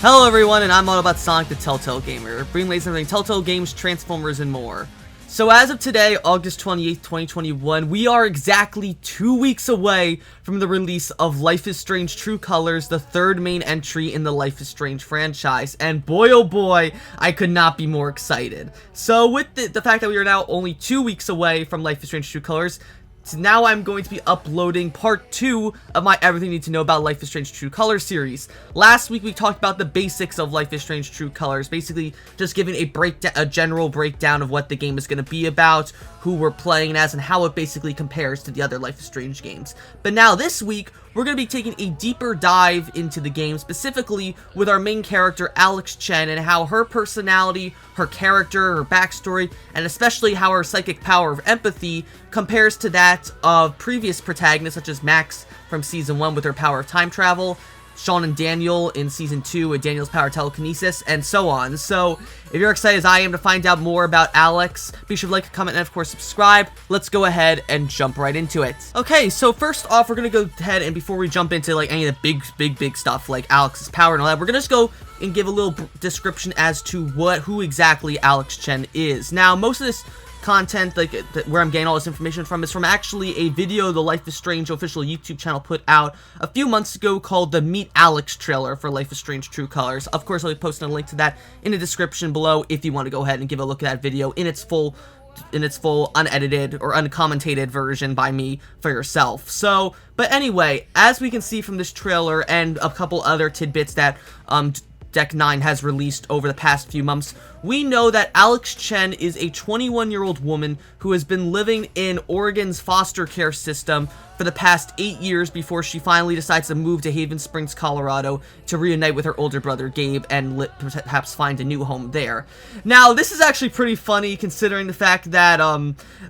Hello everyone, and I'm Autobot Sonic the Telltale Gamer, bringing latest everything Telltale games, Transformers, and more. So as of today, August 28th, 2021, we are exactly 2 weeks away from the release of Life is Strange True Colors, the third main entry in the Life is Strange franchise, and boy oh boy, I could not be more excited. So with the fact that we are now only 2 weeks away from Life is Strange True Colors, so now I'm going to be uploading part 2 of my Everything You Need to Know About Life is Strange True Colors series. Last week we talked about the basics of Life is Strange True Colors, basically just giving a general breakdown of what the game is going to be about, who we're playing as, and how it basically compares to the other Life is Strange games. But now this week, we're going to be taking a deeper dive into the game, specifically with our main character, Alex Chen, and how her personality, her character, her backstory, and especially how her psychic power of empathy compares to that of previous protagonists, such as Max from Season 1 with her power of time travel, Sean and Daniel in Season 2 with Daniel's power of telekinesis, and so on. So, if you're excited as I am to find out more about Alex, be sure to like, comment, and of course subscribe. Let's go ahead and jump right into it. Okay, so first off, we're gonna go ahead and before we jump into like any of the big stuff like Alex's power and all that, we're gonna just go and give a little description as to who exactly Alex Chen is. Now, most of this content, like where I'm getting all this information from, is from actually a video the Life is Strange official YouTube channel put out a few months ago called the Meet Alex trailer for Life is Strange True Colors. Of course, I'll be posting a link to that in the description below if you want to go ahead and give a look at that video in its full unedited or uncommentated version by me for yourself. So, but anyway, as we can see from this trailer and a couple other tidbits that Deck 9 has released over the past few months, we know that Alex Chen is a 21-year-old woman who has been living in Oregon's foster care system for the past 8 years before she finally decides to move to Haven Springs, Colorado to reunite with her older brother Gabe and perhaps find a new home there. Now, this is actually pretty funny considering the fact that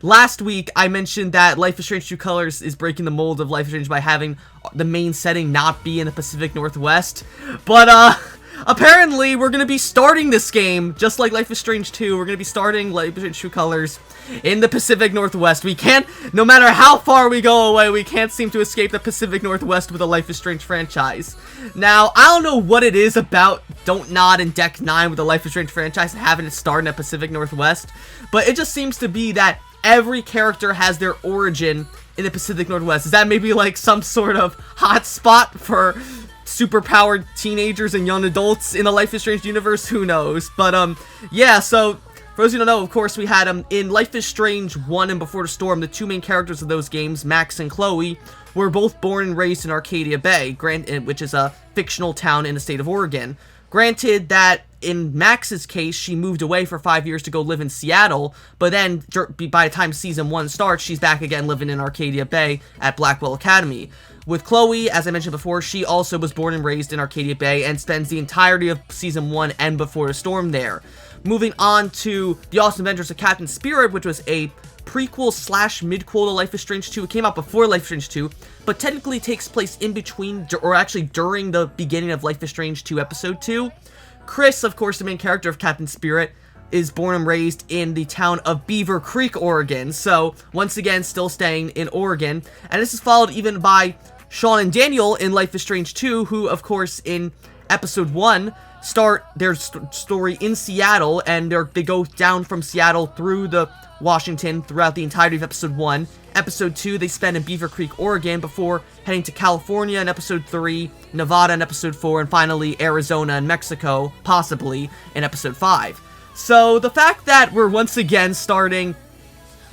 last week I mentioned that Life is Strange True Colors is breaking the mold of Life is Strange by having the main setting not be in the Pacific Northwest, but apparently, we're going to be starting this game, just like Life is Strange 2, we're going to be starting Life is Strange True Colors in the Pacific Northwest. We can't, no matter how far we go away, we can't seem to escape the Pacific Northwest with a Life is Strange franchise. Now, I don't know what it is about Don't Nod and Deck 9 with the Life is Strange franchise having it start in the Pacific Northwest, but it just seems to be that every character has their origin in the Pacific Northwest. Is that maybe like some sort of hot spot for superpowered teenagers and young adults in the Life is Strange universe? Who knows? But yeah, so for those who don't know, of course, we had in Life is Strange 1 and Before the Storm, the two main characters of those games, Max and Chloe, were both born and raised in Arcadia Bay, which is a fictional town in the state of Oregon. Granted that in Max's case, she moved away for 5 years to go live in Seattle, but then by the time Season 1 starts, she's back again living in Arcadia Bay at Blackwell Academy. With Chloe, as I mentioned before, she also was born and raised in Arcadia Bay and spends the entirety of Season 1 and Before the Storm there. Moving on to The Awesome Adventures of Captain Spirit, which was a prequel / midquel to Life is Strange 2. It came out before Life is Strange 2, but technically takes place in between, or actually during the beginning of Life is Strange 2 Episode 2. Chris, of course, the main character of Captain Spirit, is born and raised in the town of Beaver Creek, Oregon. So, once again, still staying in Oregon. And this is followed even by Sean and Daniel in Life is Strange 2, who, of course, in Episode 1, start their story in Seattle, and they go down from Seattle through the Washington throughout the entirety of Episode 1. Episode 2, they spend in Beaver Creek, Oregon, before heading to California in Episode 3, Nevada in Episode 4, and finally Arizona and Mexico, possibly, in Episode 5. So, the fact that we're once again starting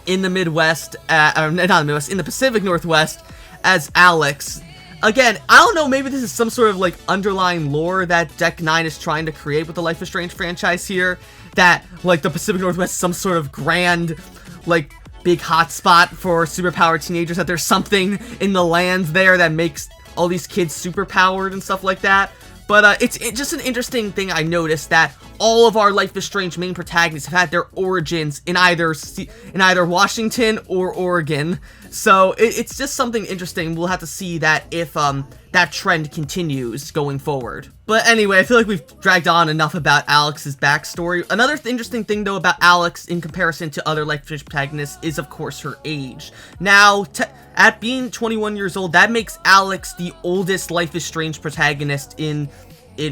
in the Midwest, not the Midwest, in the Pacific Northwest, as Alex. Again, I don't know, maybe this is some sort of like underlying lore that Deck 9 is trying to create with the Life is Strange franchise here, that like the Pacific Northwest is some sort of grand, like, big hotspot for superpowered teenagers, that there's something in the land there that makes all these kids superpowered and stuff like that. But it's just an interesting thing I noticed, that all of our Life is Strange main protagonists have had their origins in either Washington or Oregon. So it's just something interesting. We'll have to see that if that trend continues going forward. But anyway, I feel like we've dragged on enough about Alex's backstory. Another interesting thing, though, about Alex in comparison to other Life is Strange protagonists is, of course, her age. Now, at being 21 years old, that makes Alex the oldest Life is Strange protagonist in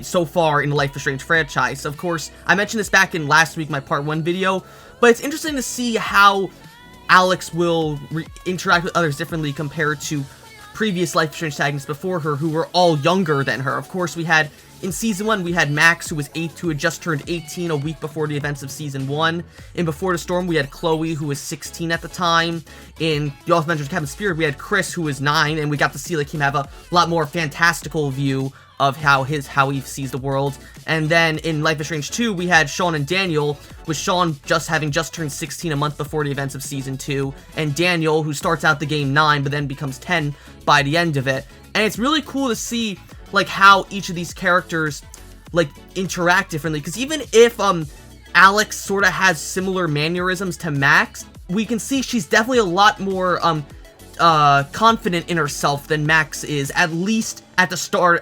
so far in the Life is Strange franchise. Of course, I mentioned this back in last week, my part 1 video, but it's interesting to see how Alex will interact with others differently compared to previous Life is Strange protagonists before her, who were all younger than her. Of course, in Season 1, we had Max, who had just turned 18 a week before the events of Season 1. In Before the Storm, we had Chloe, who was 16 at the time. In The Awesome Adventures of Captain Spirit, we had Chris, who was 9, and we got to see him have a lot more fantastical view of how he sees the world. And then in Life is Strange 2, we had Sean and Daniel, with Sean having just turned 16 a month before the events of Season 2, and Daniel, who starts out the game 9, but then becomes 10 by the end of it. And it's really cool to see how each of these characters interact differently, because even if Alex sort of has similar mannerisms to Max, we can see she's definitely a lot more confident in herself than Max is, at least at the start,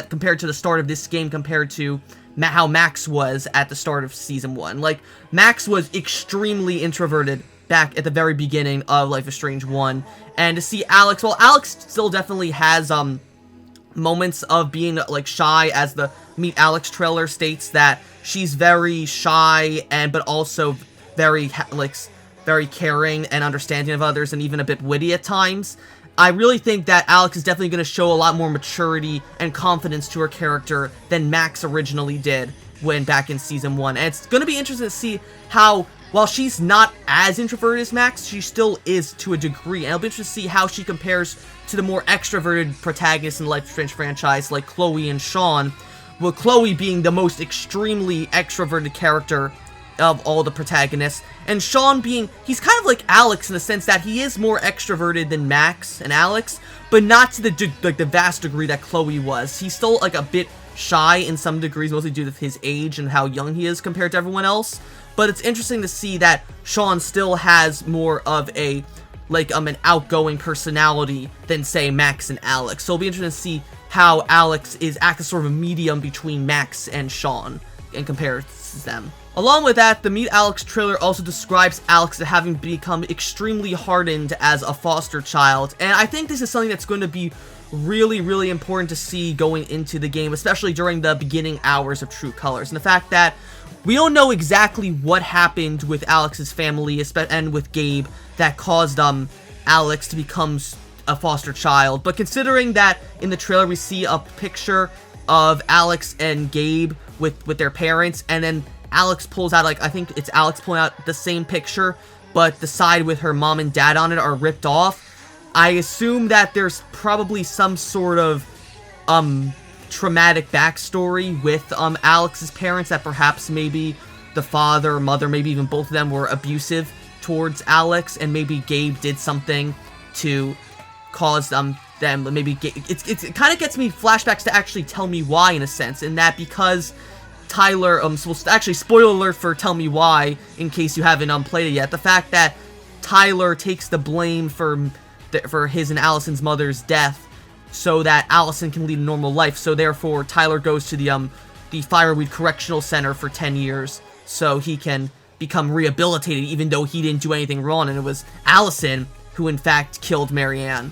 compared to the start of this game, compared to how Max was at the start of Season 1. Max was extremely introverted back at the very beginning of Life is Strange 1, and to see Alex, well, Alex still definitely has moments of being shy, as the Meet Alex trailer states that she's very shy but also very very caring and understanding of others, and even a bit witty at times. I really think that Alex is definitely going to show a lot more maturity and confidence to her character than Max originally did back in Season 1. And it's going to be interesting to see how, while she's not as introverted as Max, she still is to a degree. And it'll be interesting to see how she compares to the more extroverted protagonists in the Life is Strange franchise, like Chloe and Sean, with Chloe being the most extremely extroverted character of all the protagonists, and Sean he's kind of like Alex in the sense that he is more extroverted than Max and Alex, but not to the vast degree that Chloe was. He's still a bit shy in some degrees, mostly due to his age and how young he is compared to everyone else. But it's interesting to see that Sean still has more of an outgoing personality than, say, Max and Alex. So it'll be interesting to see how Alex acts as sort of a medium between Max and Sean and compares them. Along with that, the Meet Alex trailer also describes Alex as having become extremely hardened as a foster child, and I think this is something that's going to be really, really important to see going into the game, especially during the beginning hours of True Colors, and the fact that we don't know exactly what happened with Alex's family and with Gabe that caused Alex to become a foster child, but considering that in the trailer we see a picture of Alex and Gabe with their parents, and then Alex pulls out, I think it's Alex pulling out the same picture, but the side with her mom and dad on it are ripped off. I assume that there's probably some sort of traumatic backstory with Alex's parents, that perhaps maybe the father or mother, maybe even both of them, were abusive towards Alex, and maybe Gabe did something to cause them maybe it kind of gets me flashbacks to actually Tell Me Why, in a sense, in that because Tyler, so actually, spoiler alert for Tell Me Why, in case you haven't played it yet, the fact that Tyler takes the blame for his and Allison's mother's death so that Allison can lead a normal life, so therefore Tyler goes to the Fireweed Correctional Center for 10 years so he can become rehabilitated, even though he didn't do anything wrong, and it was Allison who in fact killed Marianne.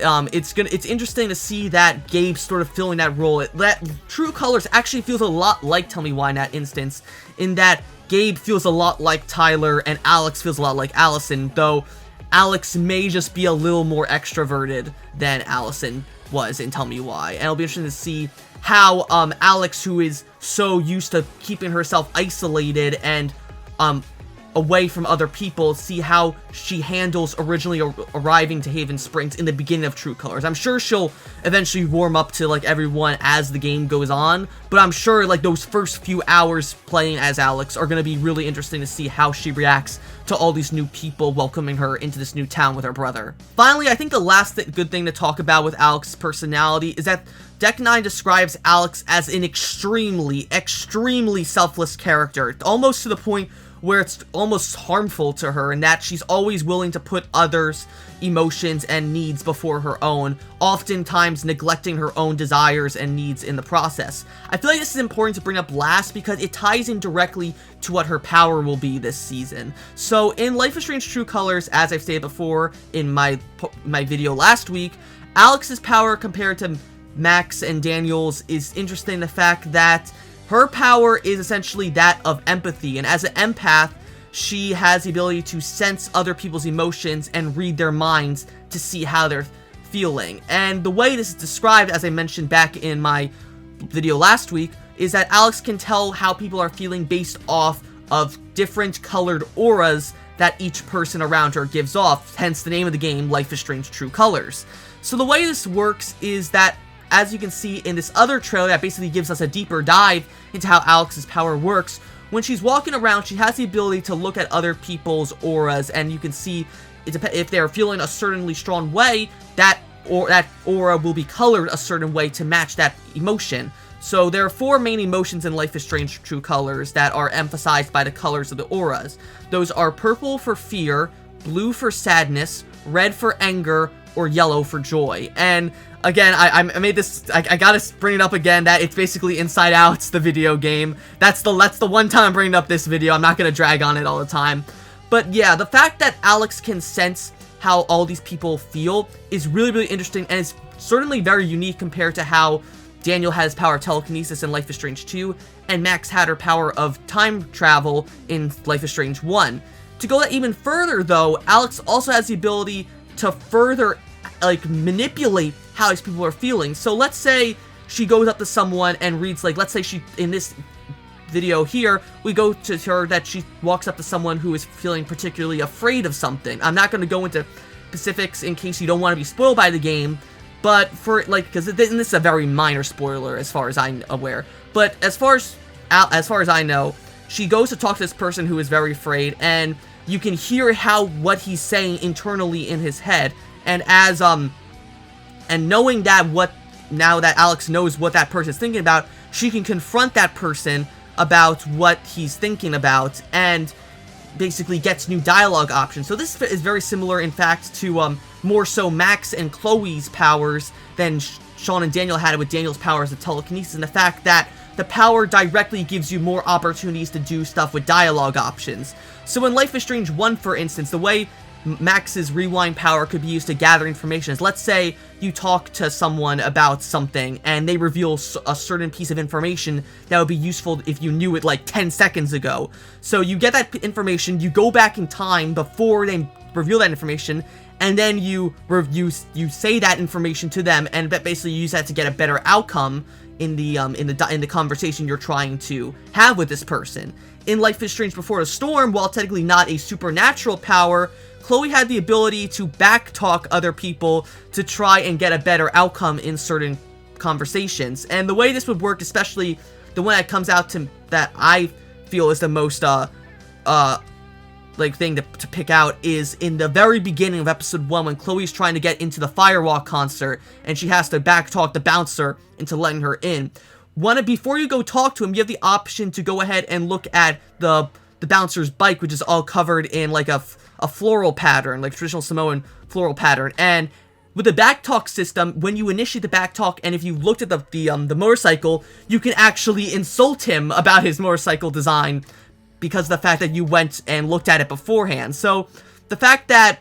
It's interesting to see that Gabe sort of filling that role. That True Colors actually feels a lot like Tell Me Why in that instance, in that Gabe feels a lot like Tyler and Alex feels a lot like Allison, though Alex may just be a little more extroverted than Allison was in Tell Me Why. And it'll be interesting to see how Alex, who is so used to keeping herself isolated and away from other people, see how she handles originally arriving to Haven Springs in the beginning of True Colors. I'm sure she'll eventually warm up to everyone as the game goes on, but I'm sure those first few hours playing as Alex are going to be really interesting to see how she reacts to all these new people welcoming her into this new town with her brother. Finally, I think the last good thing to talk about with Alex's personality is that Deck 9 describes Alex as an extremely, extremely selfless character, almost to the point where it's almost harmful to her, in that she's always willing to put others' emotions and needs before her own, oftentimes neglecting her own desires and needs in the process. I feel like this is important to bring up last because it ties in directly to what her power will be this season. So in Life is Strange True Colors, as I've stated before in my video last week, Alex's power compared to Max and Daniel's is interesting in the fact that her power is essentially that of empathy, and as an empath, she has the ability to sense other people's emotions and read their minds to see how they're feeling. And the way this is described, as I mentioned back in my video last week, is that Alex can tell how people are feeling based off of different colored auras that each person around her gives off, hence the name of the game, Life is Strange True Colors. So the way this works is that, as you can see in this other trailer that basically gives us a deeper dive into how Alex's power works, when she's walking around, she has the ability to look at other people's auras, and you can see if they're feeling a certainly strong way, that aura will be colored a certain way to match that emotion. So there are 4 main emotions in Life is Strange True Colors that are emphasized by the colors of the auras. Those are purple for fear, blue for sadness, red for anger, or yellow for joy. And again, I made this, I gotta bring it up again, that it's basically Inside Out, the video game. That's the one time I'm bringing up this video. I'm not gonna drag on it all the time. But yeah, the fact that Alex can sense how all these people feel is really, really interesting, and it's certainly very unique compared to how Daniel has power of telekinesis in Life is Strange 2, and Max had her power of time travel in Life is Strange 1. To go that even further, though, Alex also has the ability to further, manipulate how these people are feeling. So let's say she goes up to someone and reads, let's say she, in this video here, we go to her that she walks up to someone who is feeling particularly afraid of something. I'm not going to go into specifics in case you don't want to be spoiled by the game, but because this is a very minor spoiler as far as I'm aware. But as far as I know, she goes to talk to this person who is very afraid, and you can hear what he's saying internally in his head. And and knowing that now that Alex knows what that person is thinking about, she can confront that person about what he's thinking about, and basically gets new dialogue options. So this is very similar, in fact, to more so Max and Chloe's powers than Sean and Daniel had with Daniel's powers of telekinesis, and the fact that the power directly gives you more opportunities to do stuff with dialogue options. So in Life is Strange 1, for instance, the way Max's rewind power could be used to gather information is, let's say you talk to someone about something and they reveal a certain piece of information that would be useful if you knew it 10 seconds ago. So you get that information, you go back in time before they reveal that information, and then you say that information to them, and basically use that to get a better outcome in the conversation you're trying to have with this person. In Life is Strange Before the Storm, while technically not a supernatural power, Chloe had the ability to backtalk other people to try and get a better outcome in certain conversations. And the way this would work, especially the one that comes out to that I feel is the most thing to pick out, is in the very beginning of episode 1 when Chloe's trying to get into the Firewalk concert and she has to backtalk the bouncer into letting her in. Before you go talk to him, you have the option to go ahead and look at the bouncer's bike, which is all covered in a floral pattern, traditional Samoan floral pattern. And with the backtalk system, when you initiate the backtalk, and if you looked at the motorcycle, you can actually insult him about his motorcycle design because of the fact that you went and looked at it beforehand. So the fact that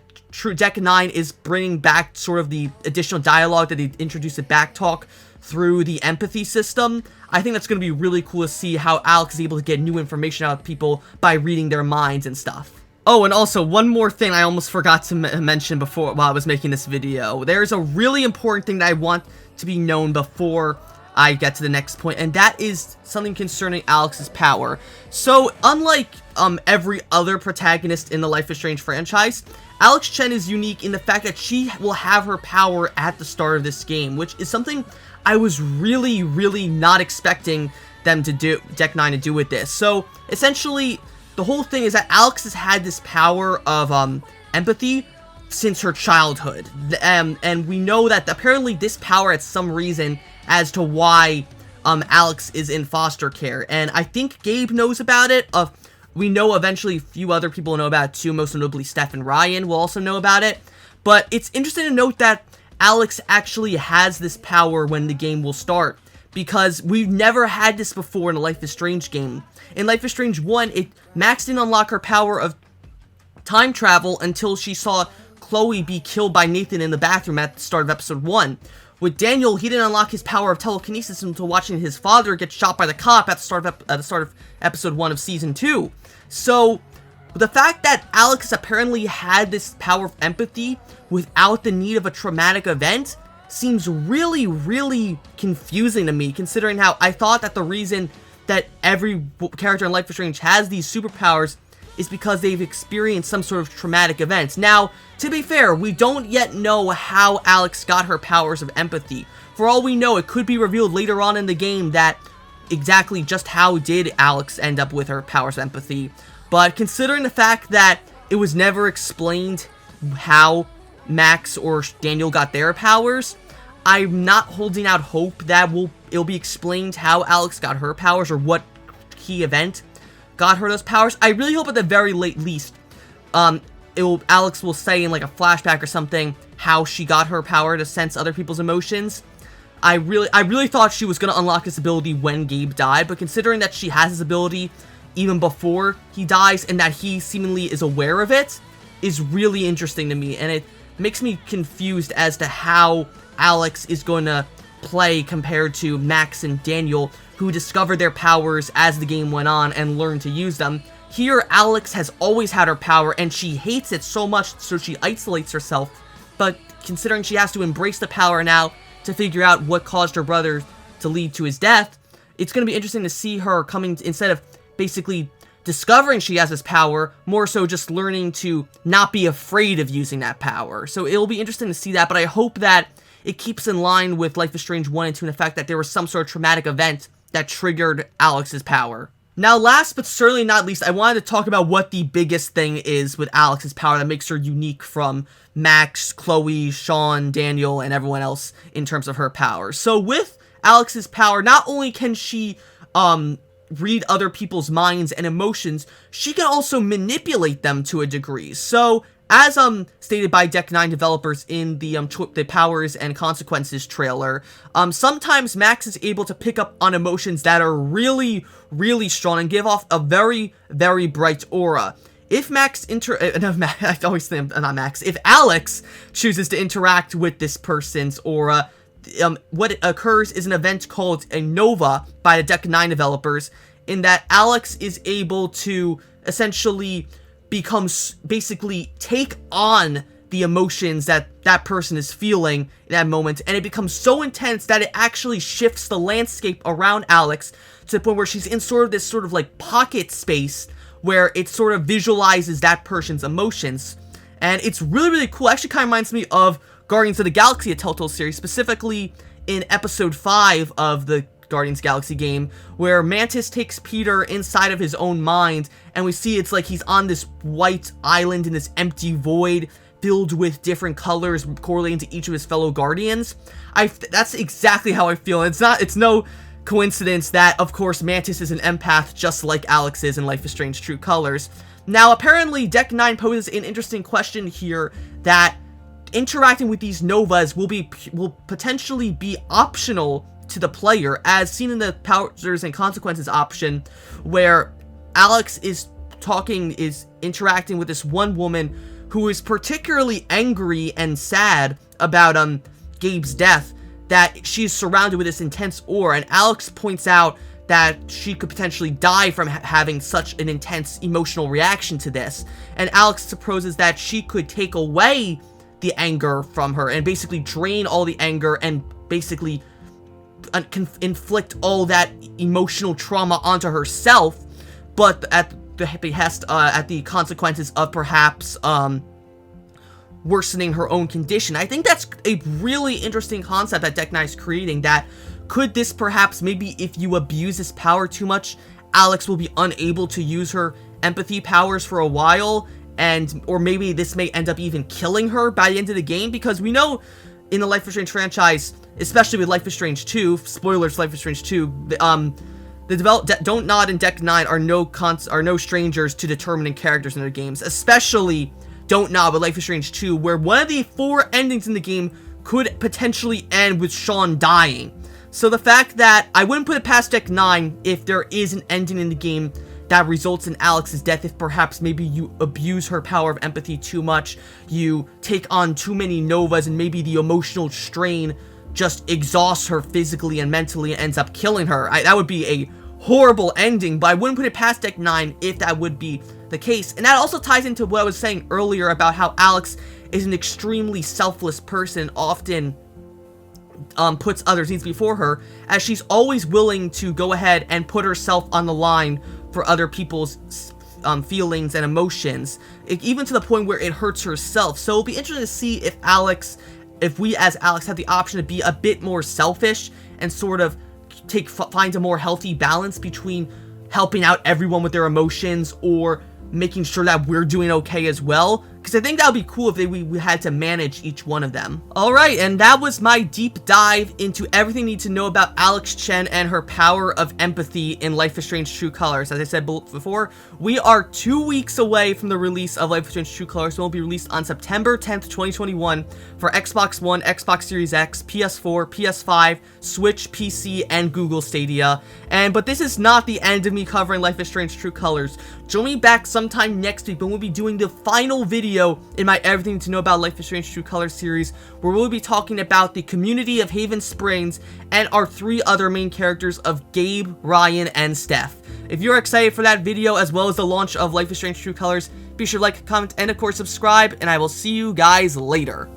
Deck 9 is bringing back sort of the additional dialogue that they introduced at backtalk through the empathy system, I think that's going to be really cool to see how Alex is able to get new information out of people by reading their minds and stuff. Oh, and also, one more thing I almost forgot to mention before while I was making this video. There's a really important thing that I want to be known before I get to the next point, and that is something concerning Alex's power. So, unlike every other protagonist in the Life is Strange franchise, Alex Chen is unique in the fact that she will have her power at the start of this game, which is something I was really, really not expecting them to do, Deck 9 to do with this. So, essentially, the whole thing is that Alex has had this power of empathy since her childhood. And we know that apparently this power had some reason as to why Alex is in foster care. And I think Gabe knows about it. We know eventually a few other people know about it too, most notably Steph and Ryan will also know about it. But it's interesting to note that Alex actually has this power when the game will start, because we've never had this before in a Life is Strange game. In Life is Strange 1, Max didn't unlock her power of time travel until she saw Chloe be killed by Nathan in the bathroom at the start of episode 1. with Daniel, he didn't unlock his power of telekinesis until watching his father get shot by the cop at the start of episode 1 of season 2. So the fact that Alex apparently had this power of empathy without the need of a traumatic event seems really, really confusing to me, considering how I thought that the reason that every character in Life is Strange has these superpowers is because they've experienced some sort of traumatic events. Now, to be fair, we don't yet know how Alex got her powers of empathy. For all we know, it could be revealed later on in the game that exactly just how did Alex end up with her powers of empathy. But considering the fact that it was never explained how Max or Daniel got their powers, I'm not holding out hope that it'll be explained how Alex got her powers or what key event got her those powers. I really hope at the very least, Alex will say in like a flashback or something how she got her power to sense other people's emotions. I really thought she was gonna unlock this ability when Gabe died, but considering that she has this ability even before he dies and that he seemingly is aware of it, is really interesting to me, and it makes me confused as to how Alex is going to play compared to Max and Daniel, who discovered their powers as the game went on and learned to use them. Here, Alex has always had her power, and she hates it so much, so she isolates herself. But considering she has to embrace the power now to figure out what caused her brother to lead to his death, it's going to be interesting to see her coming, instead of basically discovering she has this power, more so just learning to not be afraid of using that power. So it'll be interesting to see that, but I hope that it keeps in line with Life is Strange 1 and 2 and the fact that there was some sort of traumatic event that triggered Alex's power. Now, last but certainly not least, I wanted to talk about what the biggest thing is with Alex's power that makes her unique from Max, Chloe, Sean, Daniel, and everyone else in terms of her power. So with Alex's power, not only can she read other people's minds and emotions, she can also manipulate them to a degree. So as stated by Deck 9 developers in the Powers and Consequences trailer, sometimes Max is able to pick up on emotions that are really, really strong and give off a very, very bright aura. If if Alex chooses to interact with this person's aura, what occurs is an event called a Nova by the Deck 9 developers, in that Alex is able to essentially basically take on the emotions that that person is feeling in that moment, and it becomes so intense that it actually shifts the landscape around Alex to the point where she's in sort of this sort of like pocket space where it sort of visualizes that person's emotions. And it's really, really cool. It actually kind of reminds me of Guardians of the Galaxy, a Telltale series, specifically in episode 5 of the Guardians Galaxy game, where Mantis takes Peter inside of his own mind, and we see it's like he's on this white island in this empty void filled with different colors correlating to each of his fellow Guardians. That's exactly how I feel. It's no coincidence that, of course, Mantis is an empath just like Alex is in Life is Strange True Colors. Now, apparently, Deck 9 poses an interesting question here that interacting with these Novas will potentially be optional to the player, as seen in the Powers and Consequences option, where Alex is interacting with this one woman who is particularly angry and sad about Gabe's death, that she's surrounded with this intense aura, and Alex points out that she could potentially die from having such an intense emotional reaction to this, and Alex supposes that she could take away the anger from her and basically drain all the anger and basically inflict all that emotional trauma onto herself, but at the behest, at the consequences of perhaps worsening her own condition. I think that's a really interesting concept that Deck 9 is creating, that could this perhaps, maybe if you abuse this power too much, Alex will be unable to use her empathy powers for a while, or maybe this may end up even killing her by the end of the game, because we know in the Life is Strange franchise, especially with Life is Strange 2, spoilers, Life is Strange 2, Don't Nod and Deck 9 are no strangers to determining characters in their games, especially Don't Nod with Life is Strange 2, where one of the 4 endings in the game could potentially end with Sean dying. So the fact that I wouldn't put it past Deck 9 if there is an ending in the game that results in Alex's death, if perhaps maybe you abuse her power of empathy too much, you take on too many Novas, and maybe the emotional strain just exhausts her physically and mentally and ends up killing her. That would be a horrible ending, but I wouldn't put it past Deck 9 if that would be the case. And that also ties into what I was saying earlier about how Alex is an extremely selfless person, often puts others' needs before her, as she's always willing to go ahead and put herself on the line for other people's feelings and emotions, even to the point where it hurts herself. So it'll be interesting to see if we as Alex have the option to be a bit more selfish and sort of find a more healthy balance between helping out everyone with their emotions or making sure that we're doing okay as well, because I think that would be cool if we had to manage each one of them. Alright, and that was my deep dive into everything you need to know about Alex Chen and her power of empathy in Life is Strange True Colors. As I said before, we are 2 weeks away from the release of Life is Strange True Colors, so it will be released on September 10th, 2021 for Xbox One, Xbox Series X, PS4, PS5, Switch, PC, and Google Stadia. But this is not the end of me covering Life is Strange True Colors. Join me back sometime next week when we'll be doing the final video in my Everything to Know About Life is Strange True Colors series, where we'll be talking about the community of Haven Springs and our 3 other main characters of Gabe, Ryan, and Steph. If you're excited for that video as well as the launch of Life is Strange True Colors, be sure to like, comment, and of course subscribe, and I will see you guys later.